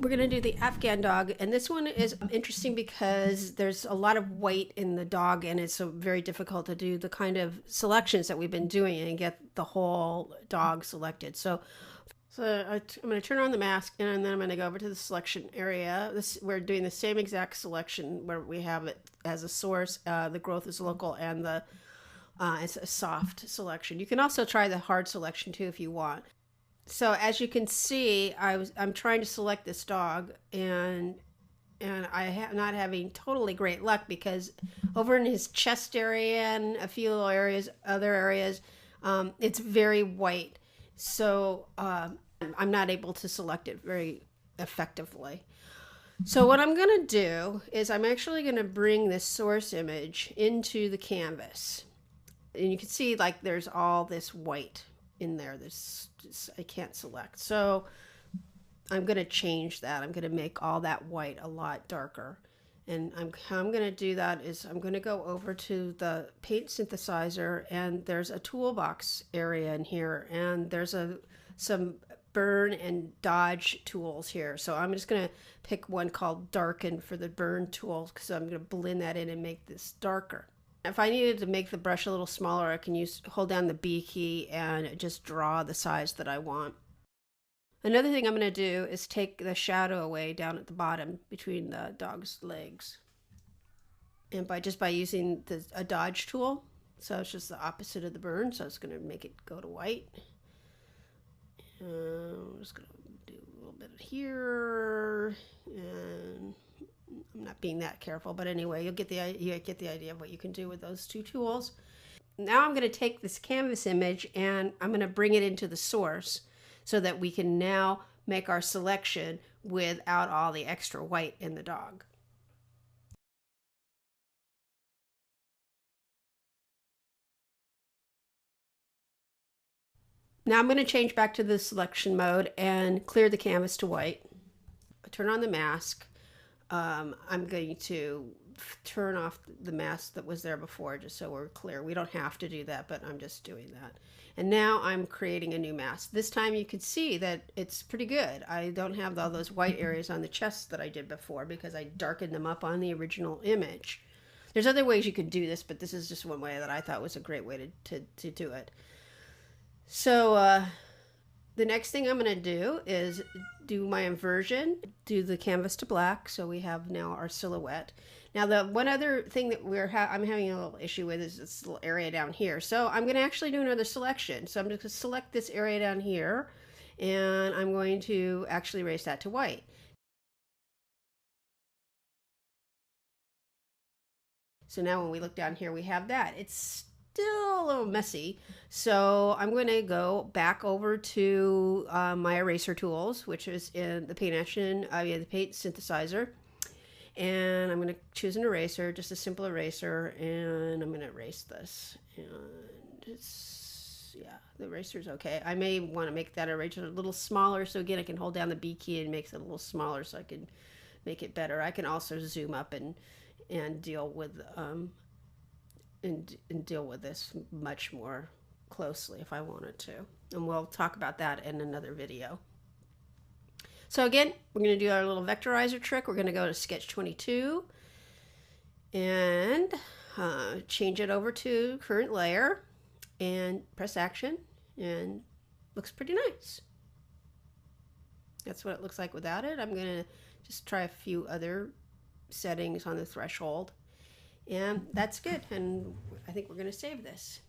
We're going to do the Afghan dog, and this one is interesting because there's a lot of weight in the dog, and it's very difficult to do the kind of selections that we've been doing and get the whole dog selected. So I'm going to turn on the mask, and then I'm going to go over to the selection area. We're doing the same exact selection where we have it as a source. The growth is local, and it's a soft selection. You can also try the hard selection too if you want. So as you can see, I'm trying to select this dog, and I am not having totally great luck because over in his chest area and a few little areas, other areas, it's very white. So I'm not able to select it very effectively. So what I'm going to do is I'm actually going to bring this source image into the canvas. And you can see like there's all this white in there. I can't select. So I'm going to change that. I'm going to make all that white a lot darker. And how I'm going to do that is I'm going to go over to the paint synthesizer, and there's a toolbox area in here, and there's some burn and dodge tools here. So I'm just going to pick one called darken for the burn tool, because I'm going to blend that in and make this darker. If I needed to make the brush a little smaller, I can hold down the B key and just draw the size that I want. Another thing I'm going to do is take the shadow away down at the bottom between the dog's legs. And by using a dodge tool, so it's just the opposite of the burn, so it's going to make it go to white. I'm just going to do a little bit here, and I'm not being that careful, but anyway, you get the idea of what you can do with those two tools. Now I'm going to take this canvas image and I'm going to bring it into the source so that we can now make our selection without all the extra white in the dog. Now I'm going to change back to the selection mode and clear the canvas to white. Turn on the mask. I'm going to turn off the mask that was there before, just so we're clear. We don't have to do that, but I'm just doing that. And now I'm creating a new mask. This time you can see that it's pretty good. I don't have all those white areas on the chest that I did before because I darkened them up on the original image. There's other ways you could do this, but this is just one way that I thought was a great way to do it. So the next thing I'm going to do is do my inversion, do the canvas to black, so we have now our silhouette. Now the one other thing that I'm having a little issue with is this little area down here. So I'm going to actually do another selection. So I'm just going to select this area down here, and I'm going to actually erase that to white. So now when we look down here, we have that. It's still a little messy, so I'm going to go back over to my eraser tools, which is in the paint the paint synthesizer, and I'm going to choose an eraser, just a simple eraser, and I'm going to erase this. And the eraser's okay. I may want to make that eraser a little smaller, so again I can hold down the B key and makes it a little smaller so I can make it better. I can also zoom up and deal with and deal with this much more closely if I wanted to. And we'll talk about that in another video. So again, we're going to do our little vectorizer trick. We're going to go to Sketch 22 and change it over to current layer and press Action, and looks pretty nice. That's what it looks like without it. I'm going to just try a few other settings on the threshold. And that's good, and I think we're going to save this.